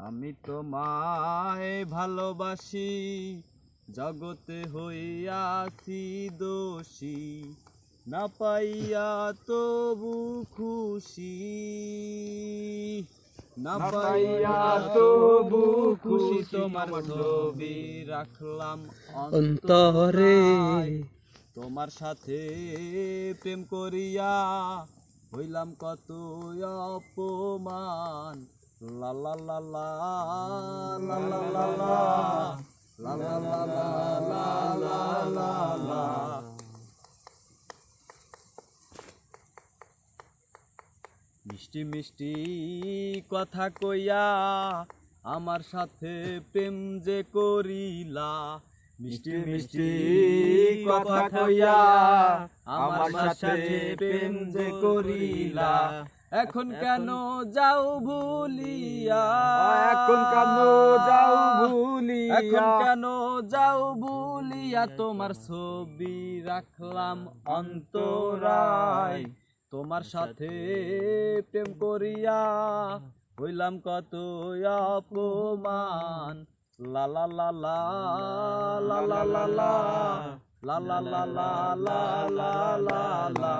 আমি তোমায় ভালোবাসি, জগতে হইয়াছি দোষী, না পাইয়া তবু খুশি, না পাইয়া তবু খুশি। তোমার ছবি রাখলাম অন্তরে, তোমার সাথে প্রেম করিয়া হইলাম কত অপমান। লা লা লা লা লা লা লা লা লা লা লা লা লা লা লা। মিষ্টি মিষ্টি কথা কইয়া আমার সাথে প্রেম যে করিলা, মিষ্টি মিষ্টি কথা কইয়া আমার সাথে প্রেম যে করিলা। এখন কেন যাও ভুলিয়া, এখন কেন যাও ভুলিয়া, এখন কেন যাও ভুলিয়া। তোমার ছবি রাখলাম অন্তরায়, তোমার সাথে প্রেম করিয়া হইলাম কত অপমান। লা লা লা লা লা লা লা লা লা লা লা লা লা লা লা।